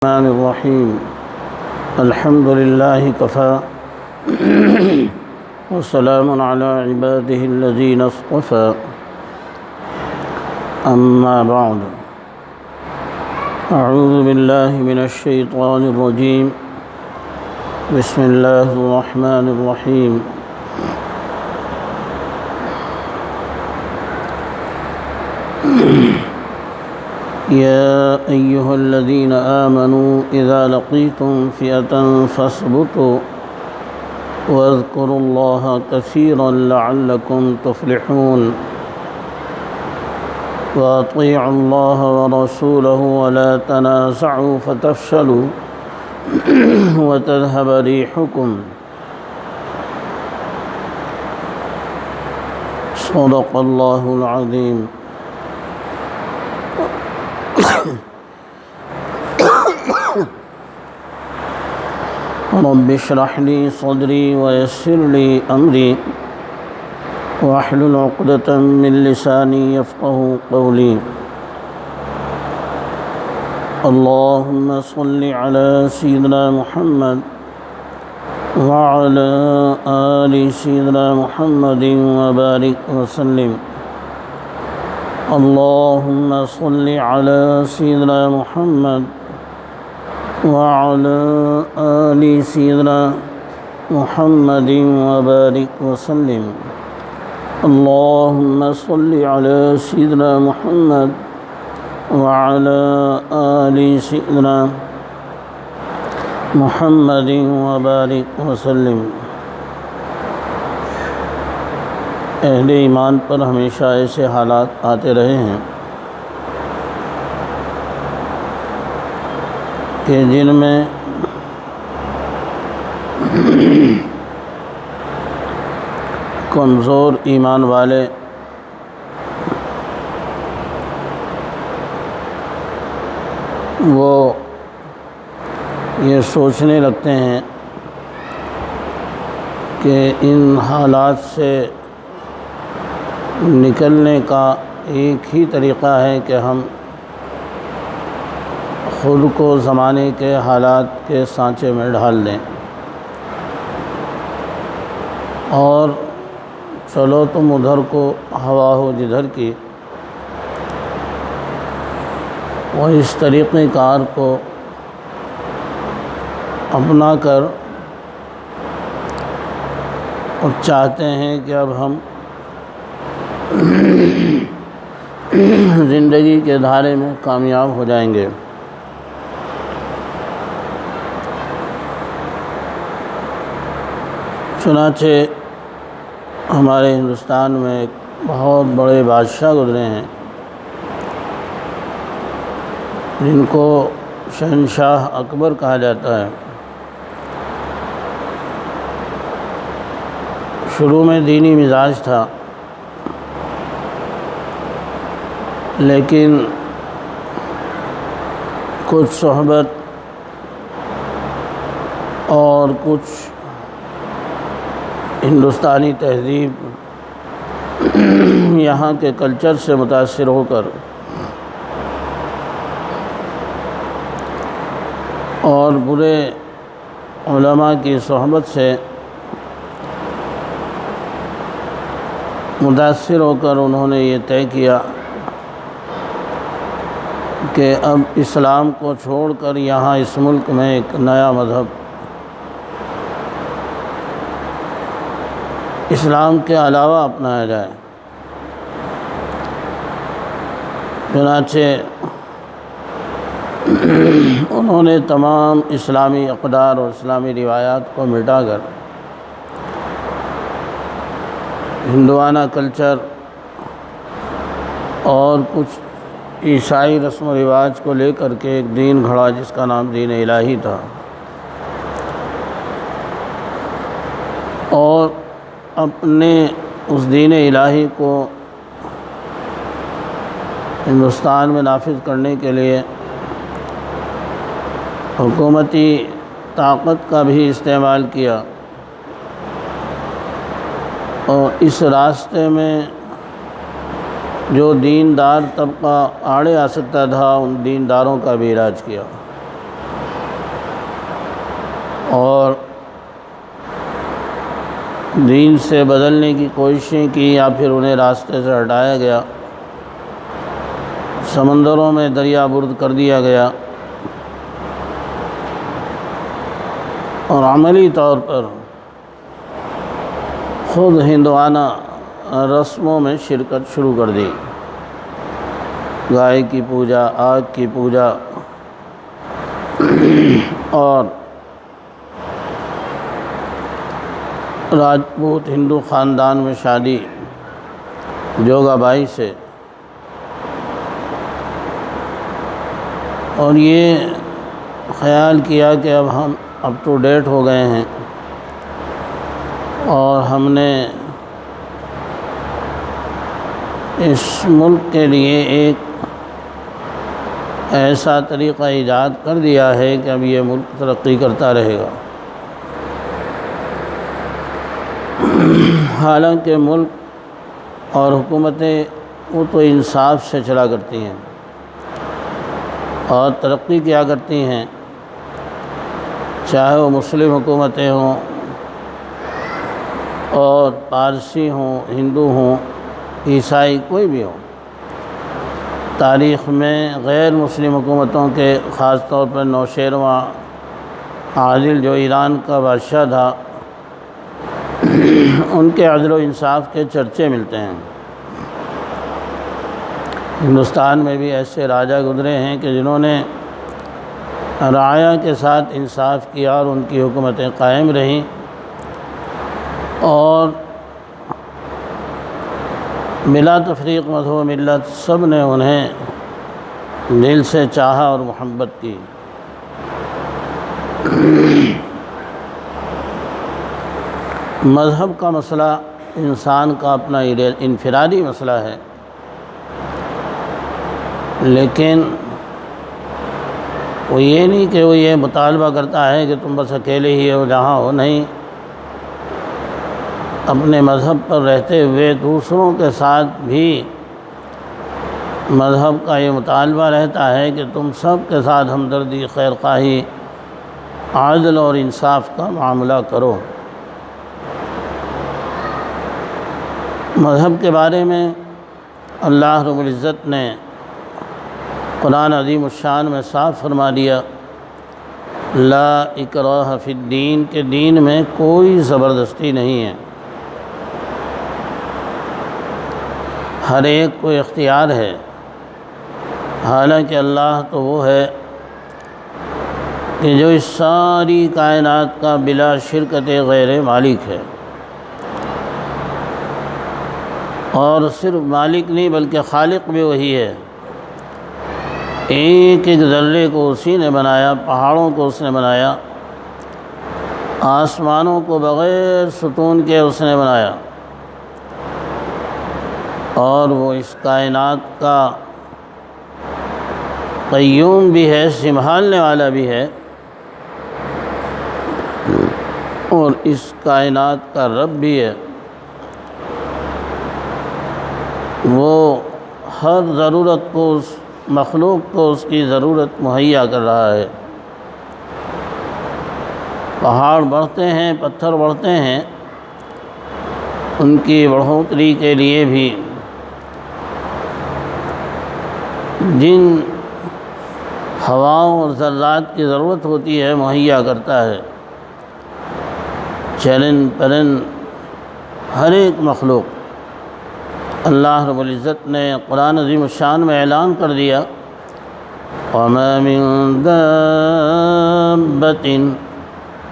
الرحمن الرحيم الحمد لله كفى وسلام على عباده الذين اصطفى أما بعد أعوذ بالله من الشيطان الرجيم بسم الله الرحمن الرحيم يا أيها الذين آمنوا إذا لقيتم فئة فاثبتوا واذكروا الله كثيرا لعلكم تفلحون وأطيعوا الله ورسوله ولا تنازعوا فتفشلوا وتذهب ريحكم صدق الله العظيم رب اشرح لي صدري ويسر لي أمري واحلل عقدة من لساني يفقه قولي اللهم صل على سيدنا محمد وعلى آل سيدنا محمد وبارك وسلم اللهم صل على سيدنا محمد وعلى آل سيدنا محمد وبارك وسلم اللهم صل على سيدنا محمد وعلى آل سيدنا محمد وبارك وسلم اہل ایمان پر ہمیشہ ایسے حالات آتے رہے ہیں کہ جن میں کمزور ایمان والے وہ یہ سوچنے لگتے ہیں کہ ان حالات سے نکلنے کا ایک ہی طریقہ ہے کہ ہم خود کو زمانے کے حالات کے سانچے میں ڈھال دیں اور چلو تم ادھر کو ہوا ہو جدھر کی، وہ اس طریقۂ کار کو اپنا کر اور چاہتے ہیں کہ اب ہم زندگی کے دھارے میں کامیاب ہو جائیں گے۔ چنانچہ ہمارے ہندوستان میں ایک بہت بڑے بادشاہ گزرے ہیں جن کو شہنشاہ اکبر کہا جاتا ہے۔ شروع میں دینی مزاج تھا، لیکن کچھ صحبت اور کچھ ہندوستانی تہذیب یہاں کے کلچر سے متاثر ہو کر اور برے علماء کی صحبت سے متاثر ہو کر انہوں نے یہ طے کیا کہ اب اسلام کو چھوڑ کر یہاں اس ملک میں ایک نیا مذہب اسلام کے علاوہ اپنایا جائے۔ چنانچہ انہوں نے تمام اسلامی اقدار اور اسلامی روایات کو مٹا کر ہندوانہ کلچر اور کچھ عیسائی رسم و رواج کو لے کر کے ایک دین گھڑا جس کا نام دین الہی تھا، اور اپنے اس دین الہی کو ہندوستان میں نافذ کرنے کے لیے حکومتی طاقت کا بھی استعمال کیا، اور اس راستے میں جو دیندار طبقہ آڑے آ سکتا تھا ان دینداروں کا بھی علاج کیا۔ اور دین سے بدلنے کی کوششیں کی یا پھر انہیں راستے سے ہٹایا گیا، سمندروں میں دریا برد کر دیا گیا، اور عملی طور پر خود ہندوانہ رسموں میں شرکت شروع کر دی، گائے کی پوجا، آگ کی پوجا، اور راجپوت ہندو خاندان میں شادی جوگا بائی سے، اور یہ خیال کیا کہ اب ہم اپ ٹو ڈیٹ ہو گئے ہیں اور ہم نے اس ملک کے لیے ایک ایسا طریقہ ایجاد کر دیا ہے کہ اب یہ ملک ترقی کرتا رہے گا۔ حالانکہ ملک اور حکومتیں وہ تو انصاف سے چلا کرتی ہیں اور ترقی کیا کرتی ہیں، چاہے وہ مسلم حکومتیں ہوں اور پارسی ہوں، ہندو ہوں، عیسائی، کوئی بھی ہو۔ تاریخ میں غیر مسلم حکومتوں کے خاص طور پر نوشیروان عادل جو ایران کا بادشاہ تھا، ان کے عدل و انصاف کے چرچے ملتے ہیں۔ ہندوستان میں بھی ایسے راجہ گزرے ہیں کہ جنہوں نے رعایا کے ساتھ انصاف کیا اور ان کی حکومتیں قائم رہیں، اور بلا تفریق مذہب و ملت سب نے انہیں دل سے چاہا اور محبت کی۔ مذہب کا مسئلہ انسان کا اپنا انفرادی مسئلہ ہے، لیکن وہ یہ نہیں کہ وہ یہ مطالبہ کرتا ہے کہ تم بس اکیلے ہی ہو جہاں ہو، نہیں، اپنے مذہب پر رہتے ہوئے دوسروں کے ساتھ بھی مذہب کا یہ مطالبہ رہتا ہے کہ تم سب کے ساتھ ہمدردی، خیر خواہی، عدل اور انصاف کا معاملہ کرو۔ مذہب کے بارے میں اللہ رب العزت نے قرآن عظیم الشان میں صاف فرما دیا، لا اکراہ فی الدین، کہ دین میں کوئی زبردستی نہیں ہے، ہر ایک کو اختیار ہے۔ حالانکہ اللہ تو وہ ہے کہ جو اس ساری کائنات کا بلا شرکت غیر مالک ہے، اور صرف مالک نہیں بلکہ خالق بھی وہی ہے۔ ایک ایک ذرے کو اسی نے بنایا، پہاڑوں کو اس نے بنایا، آسمانوں کو بغیر ستون کے اس نے بنایا، اور وہ اس کائنات کا قیوم بھی ہے، سنبھالنے والا بھی ہے، اور اس کائنات کا رب بھی ہے۔ وہ ہر ضرورت کو، اس مخلوق کو اس کی ضرورت مہیا کر رہا ہے۔ پہاڑ بڑھتے ہیں، پتھر بڑھتے ہیں، ان کی بڑھوتری کے لیے بھی جن ہواؤں اور ذرات کی ضرورت ہوتی ہے مہیا کرتا ہے۔ چرند پرند، ہر ایک مخلوق، اللہ رب العزت نے قرآن عظیم الشان میں اعلان کر دیا، وَمَا مِن دَابَّةٍ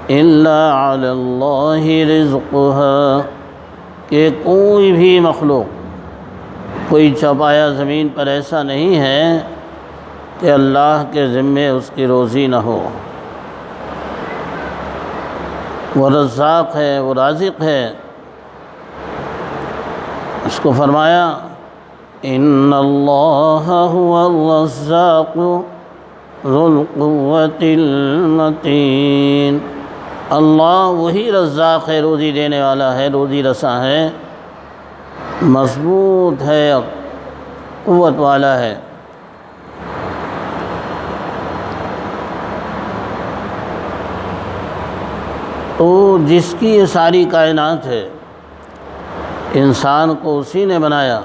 إِلَّا عَلَى اللَّهِ رِزْقُهَا، کہ کوئی بھی مخلوق، کوئی چوپایا زمین پر ایسا نہیں ہے کہ اللہ کے ذمے اس کی روزی نہ ہو۔ وہ رزاق ہے، وہ رازق ہے۔ اس کو فرمایا ان اللہ هو الرزاق ذو القوة المتین، اللہ وہی رزاق ہے، روزی دینے والا ہے، روزی رساں ہے، مضبوط ہے، قوت والا ہے۔ تو جس کی یہ ساری کائنات ہے، انسان کو اسی نے بنایا،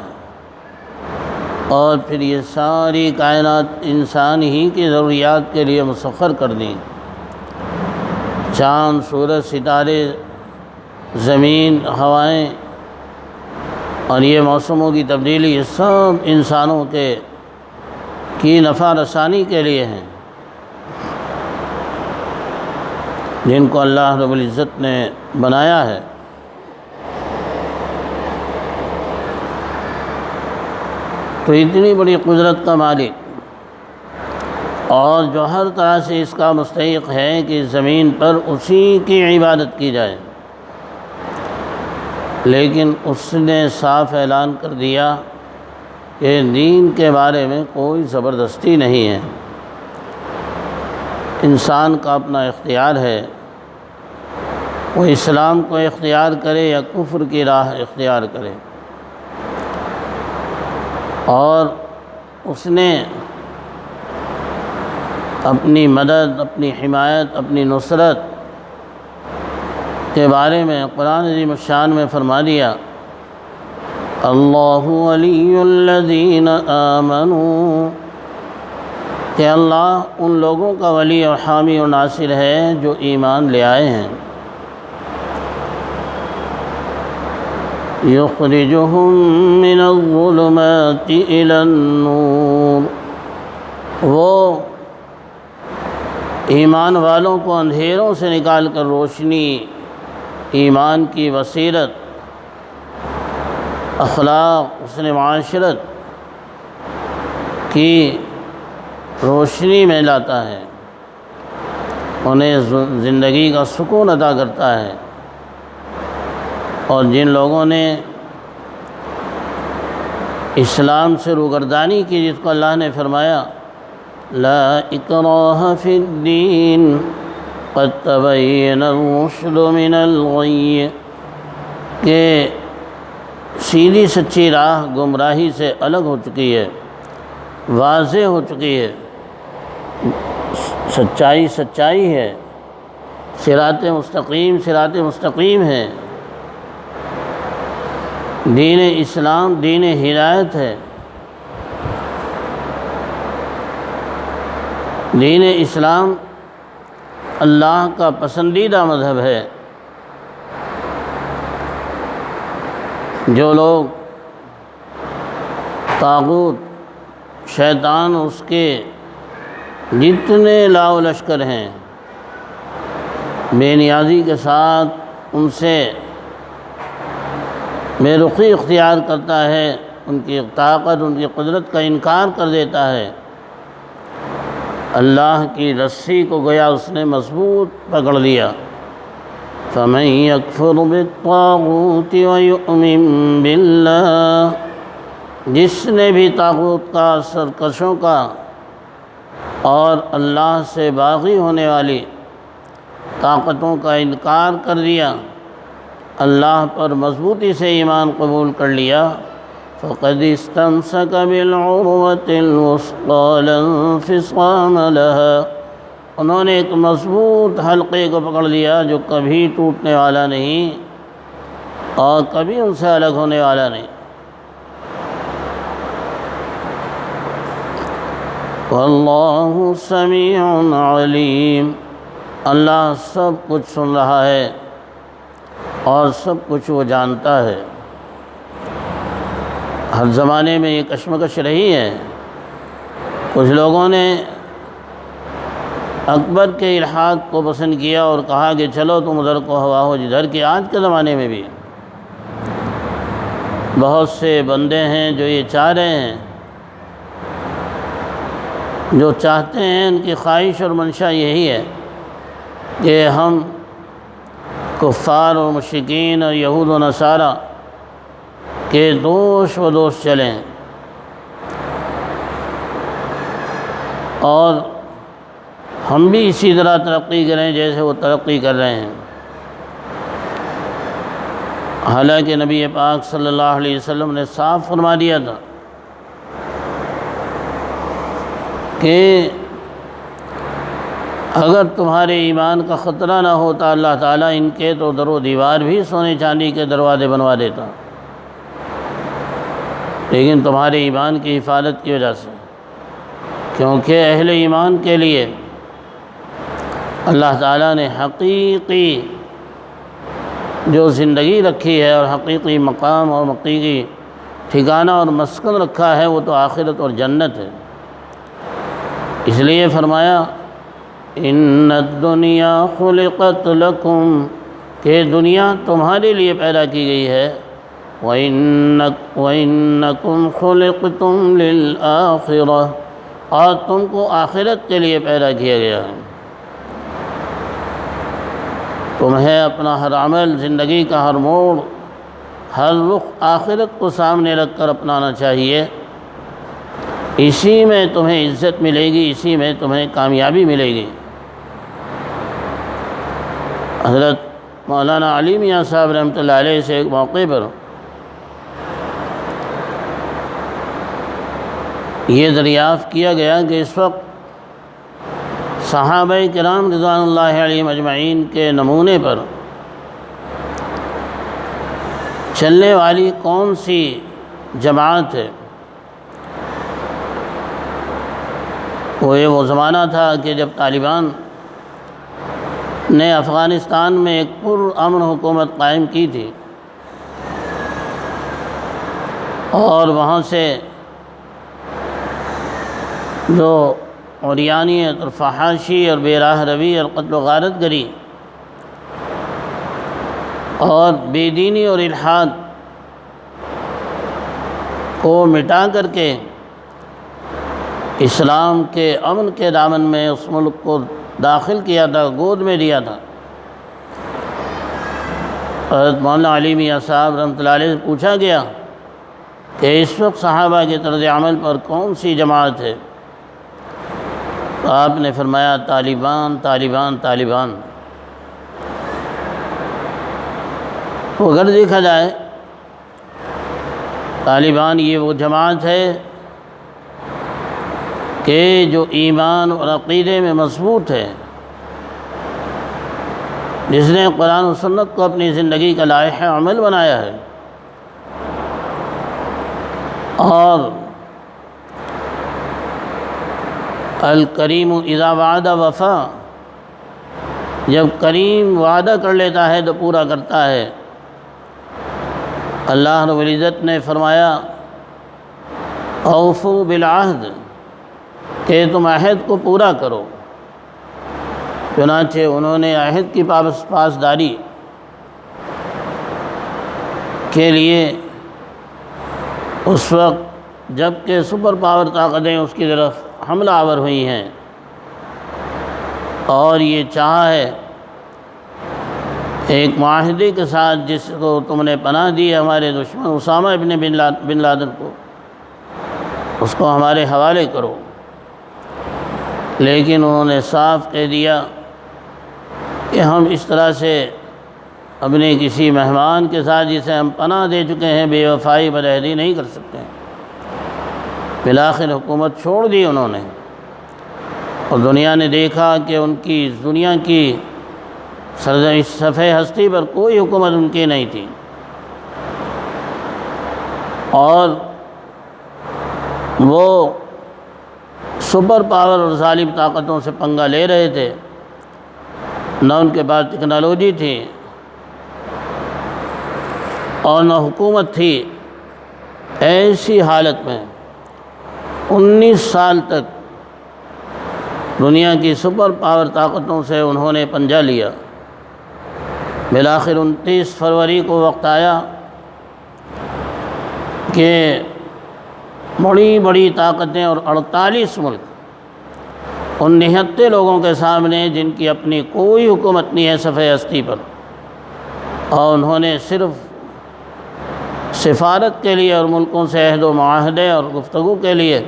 اور پھر یہ ساری کائنات انسان ہی کی ضروریات کے لیے مسخر کر دی۔ چاند، سورج، ستارے، زمین، ہوائیں اور یہ موسموں کی تبدیلی، یہ سب انسانوں کی نفع رسانی کے لیے ہیں، جن کو اللہ رب العزت نے بنایا ہے۔ تو اتنی بڑی قدرت کا مالک، اور جو ہر طرح سے اس کا مستحق ہے کہ زمین پر اسی کی عبادت کی جائے، لیکن اس نے صاف اعلان کر دیا کہ دین کے بارے میں کوئی زبردستی نہیں ہے، انسان کا اپنا اختیار ہے، وہ اسلام کو اختیار کرے یا کفر کی راہ اختیار کرے۔ اور اس نے اپنی مدد، اپنی حمایت، اپنی نصرت کے بارے میں قرآن عظیم الشان میں فرما دیا، اللہ ولی الذین آمنوا، کہ اللہ ان لوگوں کا ولی اور حامی اور ناصر ہے جو ایمان لے آئے ہیں۔ یخرجہم من الظلمات الی النور، وہ ایمان والوں کو اندھیروں سے نکال کر روشنی، ایمان کی بصیرت، اخلاق، حسن معاشرت کی روشنی میں لاتا ہے، انہیں زندگی کا سکون عطا کرتا ہے۔ اور جن لوگوں نے اسلام سے روگردانی کی، جس کو اللہ نے فرمایا لا اکراہ فی الدین قد تبین الرشد من الغی، کہ سیدھی سچی راہ گمراہی سے الگ ہو چکی ہے، واضح ہو چکی ہے، سچائی سچائی ہے، صراط مستقیم ہے، دین اسلام دین ہدایت ہے، دین اسلام اللہ کا پسندیدہ مذہب ہے۔ جو لوگ طاغوت، شیطان، اس کے جتنے لاؤ لشکر ہیں، بے نیازی کے ساتھ ان سے بے رخی اختیار کرتا ہے، ان کی طاقت، ان کی قدرت کا انکار کر دیتا ہے، اللہ کی رسی کو گویا اس نے مضبوط پکڑ لیا۔ فَمَن يَكْفُرْ بِالطَّاغُوتِ وَيُؤْمِن بِاللَّهِ، جس نے بھی طاغوت کا، سرکشوں کا اور اللہ سے باغی ہونے والی طاقتوں کا انکار کر دیا، اللہ پر مضبوطی سے ایمان قبول کر لیا، فَقَدِ اسْتَمْسَكَ بِالْعُرْوَةِ الْوُثْقَىٰ لَا انفِصَامَ لَهَا، انہوں نے ایک مضبوط حلقے کو پکڑ لیا جو کبھی ٹوٹنے والا نہیں اور کبھی ان سے الگ ہونے والا نہیں۔ وَاللَّهُ سَمِيعٌ عَلِيمٌ، اللہ سب کچھ سن رہا ہے اور سب کچھ وہ جانتا ہے۔ ہر زمانے میں یہ کشمکش رہی ہے، کچھ لوگوں نے اکبر کے الحاد کو پسند کیا اور کہا کہ چلو تم ادھر کو ہوا ہو جدھر کی۔ آج کے زمانے میں بھی بہت سے بندے ہیں جو یہ چاہ رہے ہیں، جو چاہتے ہیں، ان کی خواہش اور منشا یہی ہے کہ ہم کفار اور مشرکین اور یہود و نصارہ کے دوش و دوش چلیں اور ہم بھی اسی طرح ترقی کریں جیسے وہ ترقی کر رہے ہیں۔ حالانکہ نبی پاک صلی اللہ علیہ وسلم نے صاف فرما دیا تھا کہ اگر تمہارے ایمان کا خطرہ نہ ہوتا اللہ تعالیٰ ان کے تو در و دیوار بھی سونے چاندی کے دروازے بنوا دیتا، لیکن تمہارے ایمان کی حفاظت کی وجہ سے، کیونکہ اہل ایمان کے لیے اللہ تعالیٰ نے حقیقی جو زندگی رکھی ہے اور حقیقی مقام اور حقیقی ٹھکانہ اور مسکن رکھا ہے وہ تو آخرت اور جنت ہے۔ اس لیے فرمایا ان الدنیا خلقت لکم، کہ دنیا تمہارے لیے پیدا کی گئی ہے، وَإِنَّكُمْ خُلِقْتُمْ لِلْآخِرَةِ، اور تم کو آخرت کے لیے پیدا کیا گیا ہے۔ تمہیں اپنا ہر عمل، زندگی کا ہر موڑ، ہر رخ آخرت کو سامنے رکھ کر اپنانا چاہیے۔ اسی میں تمہیں عزت ملے گی، اسی میں تمہیں کامیابی ملے گی۔ حضرت مولانا علی میاں صاحب رحمۃ اللہ علیہ سے ایک موقع پر یہ دریافت کیا گیا کہ اس وقت صحابہ کرام رضوان اللہ علیہم اجمعین کے نمونے پر چلنے والی کون سی جماعت ہے؟ وہ زمانہ تھا کہ جب طالبان نے افغانستان میں ایک پرامن حکومت قائم کی تھی اور وہاں سے جو عریانیت اور فحاشی اور بے راہ روی اور قتل و غارت گری اور بے دینی اور الحاد کو مٹا کر کے اسلام کے امن کے دامن میں اس ملک کو داخل کیا تھا، گود میں دیا تھا۔ حضرت مولانا علی میاں صاحب رحمۃ اللہ علیہ سے پوچھا گیا کہ اس وقت صحابہ کے طرز عمل پر کون سی جماعت ہے؟ تو آپ نے فرمایا طالبان طالبان طالبان۔ تو اگر دیکھا جائے طالبان یہ وہ جماعت ہے کہ جو ایمان اور عقیدے میں مضبوط ہے، جس نے قرآن و سنت کو اپنی زندگی کا لائحہ عمل بنایا ہے، اور الکریم اذا وعد وفا، جب کریم وعدہ کر لیتا ہے تو پورا کرتا ہے۔ اللہ رب العزت نے فرمایا اوفوا بالعہد، کہ تم عہد کو پورا کرو۔ چنانچہ انہوں نے عہد کی پاسداری کے لیے اس وقت جب کہ سپر پاور طاقتیں اس کی طرف حملہ آور ہوئی ہیں اور یہ چاہا ہے ایک معاہدے کے ساتھ جس کو تم نے پناہ دی ہمارے دشمن اسامہ بن لادن کو، اس کو ہمارے حوالے کرو، لیکن انہوں نے صاف کہہ دیا کہ ہم اس طرح سے اپنے کسی مہمان کے ساتھ جسے ہم پناہ دے چکے ہیں بے وفائی بدعہدی نہیں کر سکتے۔ بالآخر حکومت چھوڑ دی انہوں نے، اور دنیا نے دیکھا کہ ان کی دنیا کی صفحہ ہستی پر کوئی حکومت ان کی نہیں تھی، اور وہ سپر پاور اور ظالم طاقتوں سے پنگا لے رہے تھے، نہ ان کے پاس ٹیکنالوجی تھی اور نہ حکومت تھی۔ ایسی حالت میں 19 سال تک دنیا کی سپر پاور طاقتوں سے انہوں نے پنجہ لیا۔ بالآخر 29 فروری کو وقت آیا کہ بڑی بڑی طاقتیں اور 48 ملک ان 79 لوگوں کے سامنے جن کی اپنی کوئی حکومت نہیں ہے صفحہ ہستی پر، اور انہوں نے صرف سفارت کے لیے اور ملکوں سے عہد و معاہدے اور گفتگو کے لیے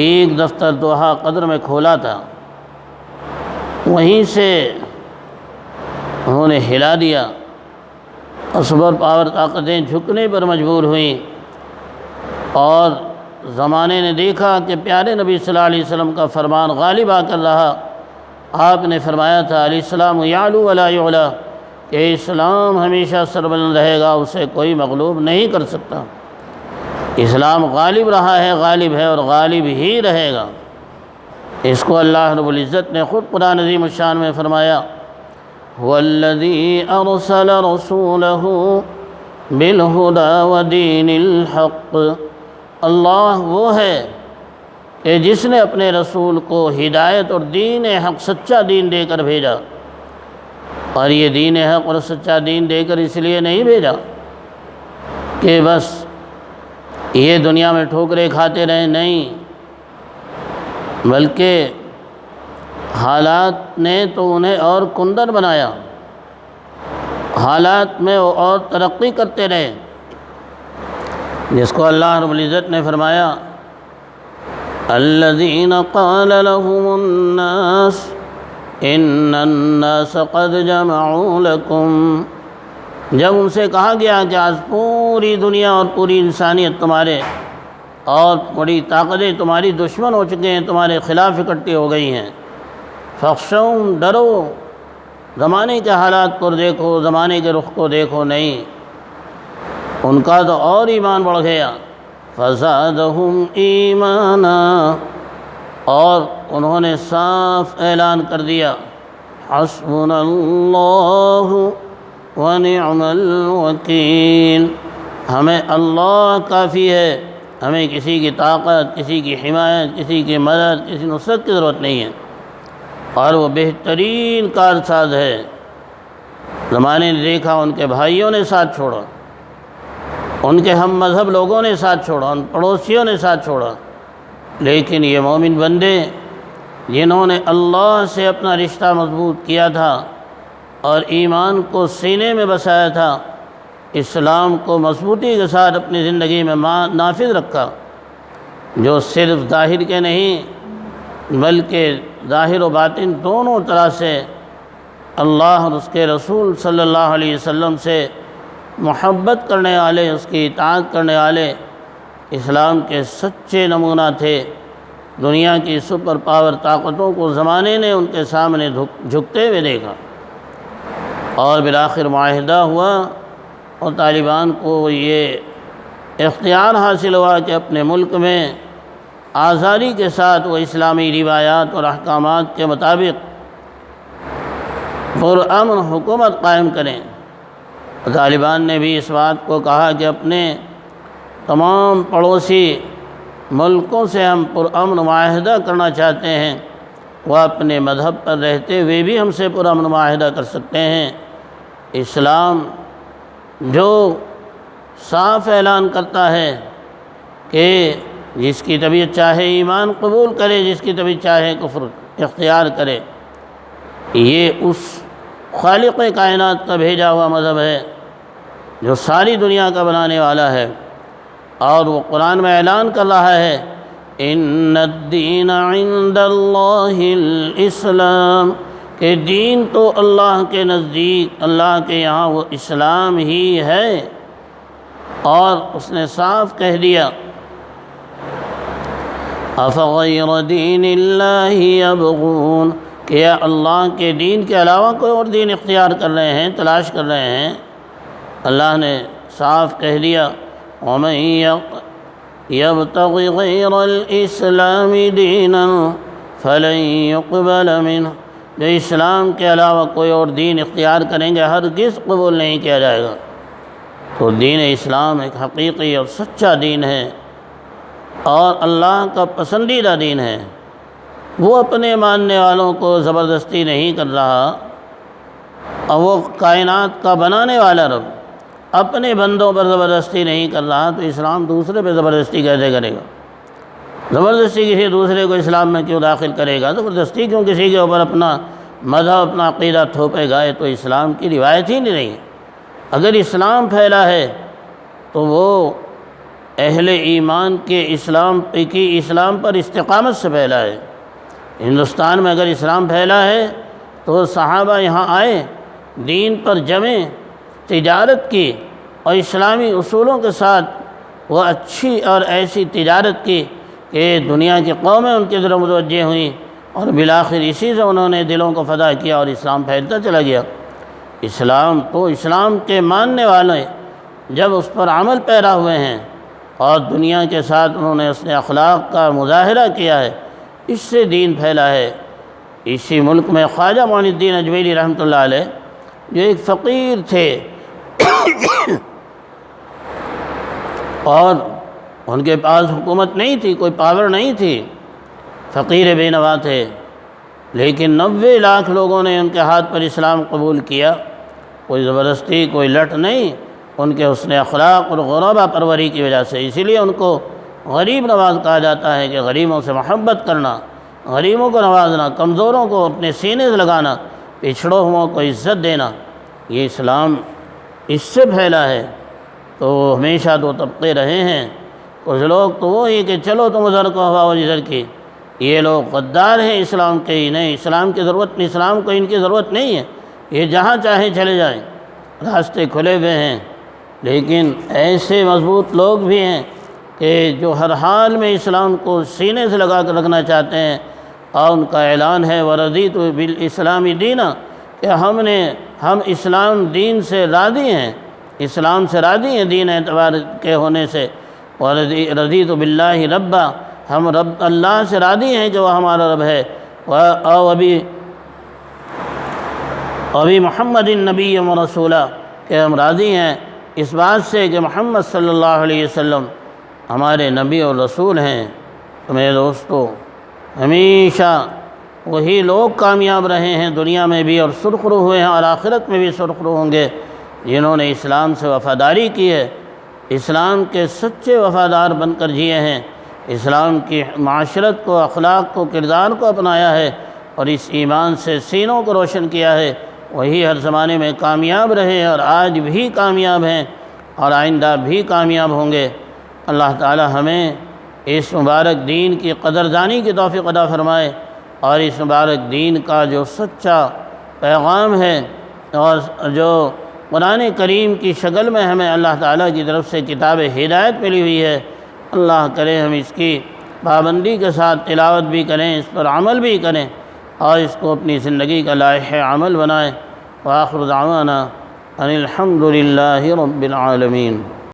ایک دفتر دوحہ قطر میں کھولا تھا، وہیں سے انہوں نے ہلا دیا اور سپر پاور طاقتیں جھکنے پر مجبور ہوئیں، اور زمانے نے دیکھا کہ پیارے نبی صلی اللہ علیہ وسلم کا فرمان غالب آ کر رہا آپ نے فرمایا تھا الاسلام یعلو ولا یعلا، کہ اسلام ہمیشہ سربلند رہے گا، اسے کوئی مغلوب نہیں کر سکتا۔ اسلام غالب رہا ہے، غالب ہے اور غالب ہی رہے گا۔ اس کو اللہ رب العزت نے خود قرآن عظیم الشان میں فرمایا وَالَّذِي أَرْسَلَ رَسُولَهُ بِالْهُدَى وَدِينِ الْحَقِّ، اللہ وہ ہے کہ جس نے اپنے رسول کو ہدایت اور دین حق، سچا دین دے کر بھیجا۔ اور یہ دین حق اور سچا دین دے کر اس لیے نہیں بھیجا کہ بس یہ دنیا میں ٹھوکریں کھاتے رہیں، نہیں، بلکہ حالات نے تو انہیں اور کندر بنایا، حالات میں وہ اور ترقی کرتے رہے، جس کو اللہ رب العزت نے فرمایا الذین قال لهم الناس ان الناس قد جمعوا لکم، جب ان سے کہا گیا کہ آج پوری دنیا اور پوری انسانیت تمہارے اور بڑی طاقتیں تمہاری دشمن ہو چکے ہیں، تمہارے خلاف اکٹھی ہو گئی ہیں، فخشوہم، ڈرو، زمانے کے حالات کو دیکھو، زمانے کے رخ کو دیکھو، نہیں، ان کا تو اور ایمان بڑھ گیا، فزادہم ایمانا، اور انہوں نے صاف اعلان کر دیا حسبنا اللہ ونعم الوکیل، ہمیں اللہ کافی ہے، ہمیں کسی کی طاقت، کسی کی حمایت، کسی کی مدد، کسی نصرت کی ضرورت نہیں ہے، اور وہ بہترین کارساز ہے۔ زمانے نے دیکھا ان کے بھائیوں نے ساتھ چھوڑا، ان کے ہم مذہب لوگوں نے ساتھ چھوڑا، ان پڑوسیوں نے ساتھ چھوڑا، لیکن یہ مومن بندے جنہوں نے اللہ سے اپنا رشتہ مضبوط کیا تھا اور ایمان کو سینے میں بسایا تھا، اسلام کو مضبوطی کے ساتھ اپنی زندگی میں نافذ رکھا، جو صرف ظاہر کے نہیں بلکہ ظاہر و باطن دونوں طرح سے اللہ اور اس کے رسول صلی اللہ علیہ وسلم سے محبت کرنے والے، اس کی اطاعت کرنے والے اسلام کے سچے نمونہ تھے۔ دنیا کی سپر پاور طاقتوں کو زمانے نے ان کے سامنے جھکتے ہوئے دیکھا، اور بالآخر معاہدہ ہوا اور طالبان کو یہ اختیار حاصل ہوا کہ اپنے ملک میں آزادی کے ساتھ وہ اسلامی روایات اور احکامات کے مطابق پرامن حکومت قائم کریں۔ طالبان نے بھی اس بات کو کہا کہ اپنے تمام پڑوسی ملکوں سے ہم پرامن معاہدہ کرنا چاہتے ہیں، وہ اپنے مذہب پر رہتے ہوئے بھی ہم سے پرامن معاہدہ کر سکتے ہیں۔ اسلام جو صاف اعلان کرتا ہے کہ جس کی طبیعت چاہے ایمان قبول کرے، جس کی طبیعت چاہے کفر اختیار کرے، یہ اس خالق کائنات کا بھیجا ہوا مذہب ہے جو ساری دنیا کا بنانے والا ہے، اور وہ قرآن میں اعلان کر رہا ہے ان الدین عند اللہ الاسلام، کہ دین تو اللہ کے نزدیک، اللہ کے یہاں وہ اسلام ہی ہے، اور اس نے صاف کہہ دیا افغیر دین اللہ یبغون، کہ یا اللہ کے دین کے علاوہ کوئی اور دین اختیار کر رہے ہیں، تلاش کر رہے ہیں۔ اللہ نے صاف کہہ دیا وَمَن يَبْتَغِ غَيْرَ الْإِسْلَامِ دِينًا فَلَن يُقْبَلَ مِنْهُ، جو اسلام کے علاوہ کوئی اور دین اختیار کریں گے ہرگز قبول نہیں کیا جائے گا۔ تو دین اسلام ایک حقیقی اور سچا دین ہے اور اللہ کا پسندیدہ دین ہے۔ وہ اپنے ماننے والوں کو زبردستی نہیں کر رہا، اور وہ کائنات کا بنانے والا رب اپنے بندوں پر زبردستی نہیں کر رہا، تو اسلام دوسرے پہ زبردستی کیسے کرے گا؟ زبردستی کسی دوسرے کو اسلام میں کیوں داخل کرے گا؟ زبردستی کیوں کسی کے اوپر اپنا مذہب، اپنا عقیدہ تھوپے گا؟ یہ تو اسلام کی روایت ہی نہیں ہے۔ اگر اسلام پھیلا ہے تو وہ اہل ایمان کے اسلام پر استقامت سے پھیلا ہے۔ ہندوستان میں اگر اسلام پھیلا ہے تو صحابہ یہاں آئے، دین پر جمے، تجارت کی، اور اسلامی اصولوں کے ساتھ وہ اچھی اور ایسی تجارت کی کہ دنیا کی قومیں ان کی طرف متوجہ ہوئیں، اور بالآخر اسی سے انہوں نے دلوں کو فتح کیا اور اسلام پھیلتا چلا گیا۔ اسلام کے ماننے والے جب اس پر عمل پیرا ہوئے ہیں اور دنیا کے ساتھ انہوں نے اس نے اخلاق کا مظاہرہ کیا ہے، اس سے دین پھیلا ہے۔ اسی ملک میں خواجہ معین الدین اجمیری رحمۃ اللہ علیہ جو ایک فقیر تھے اور ان کے پاس حکومت نہیں تھی، کوئی پاور نہیں تھی، فقیر بے نوا تھے، لیکن 90 لاکھ لوگوں نے ان کے ہاتھ پر اسلام قبول کیا۔ کوئی زبردستی، کوئی لٹ نہیں، ان کے حسن اخلاق اور غربا پروری کی وجہ سے۔ اسی لیے ان کو غریب نواز کہا جاتا ہے کہ غریبوں سے محبت کرنا، غریبوں کو نوازنا، کمزوروں کو اپنے سینے سے لگانا، پچھڑوں کو عزت دینا، یہ اسلام اس سے پھیلا ہے۔ تو ہمیشہ دو طبقے رہے ہیں، کچھ لوگ تو وہی کہ چلو تم ادھر کو ہوا اور ادھر کی، یہ لوگ غدار ہیں اسلام کے ہی نہیں، اسلام کی ضرورت نہیں، اسلام کو ان کی ضرورت نہیں ہے، یہ جہاں چاہیں چلے جائیں، راستے کھلے ہوئے ہیں۔ لیکن ایسے مضبوط لوگ بھی ہیں کہ جو ہر حال میں اسلام کو سینے سے لگا کر رکھنا چاہتے ہیں، اور ان کا اعلان ہے وَرَضِيتُ بِالْإِسْلَامِ دِينًا، کہ ہم اسلام دین سے راضی ہیں، اسلام سے راضی ہیں دین اعتبار کے ہونے سے۔ وَرَضِيتُ بِاللَّهِ رَبًّا، ہم رب اللہ سے راضی ہیں کہ وہ ہمارا رب ہے۔ وَبِمُحَمَّدٍ نَبِيًّا وَرَسُولًا، کہ ہم راضی ہیں اس بات سے کہ محمد صلی اللہ علیہ وسلم ہمارے نبی اور رسول ہیں۔ تو میرے دوستو، ہمیشہ وہی لوگ کامیاب رہے ہیں دنیا میں بھی اور سرخرو ہوئے ہیں اور آخرت میں بھی سرخرو ہوں گے، جنہوں نے اسلام سے وفاداری کی ہے، اسلام کے سچے وفادار بن کر جیے ہیں، اسلام کی معاشرت کو، اخلاق کو، کردار کو اپنایا ہے اور اس ایمان سے سینوں کو روشن کیا ہے۔ وہی ہر زمانے میں کامیاب رہے اور آج بھی کامیاب ہیں اور آئندہ بھی کامیاب ہوں گے۔ اللہ تعالی ہمیں اس مبارک دین کی قدردانی کی توفیق عطا فرمائے، اور اس مبارک دین کا جو سچا پیغام ہے اور جو قرآن کریم کی شکل میں ہمیں اللہ تعالیٰ کی طرف سے کتاب ہدایت ملی ہوئی ہے، اللہ کرے ہم اس کی پابندی کے ساتھ تلاوت بھی کریں، اس پر عمل بھی کریں اور اس کو اپنی زندگی کا لائحہ عمل بنائیں۔ وآخر دعوانا ان الحمد للہ رب العالمین۔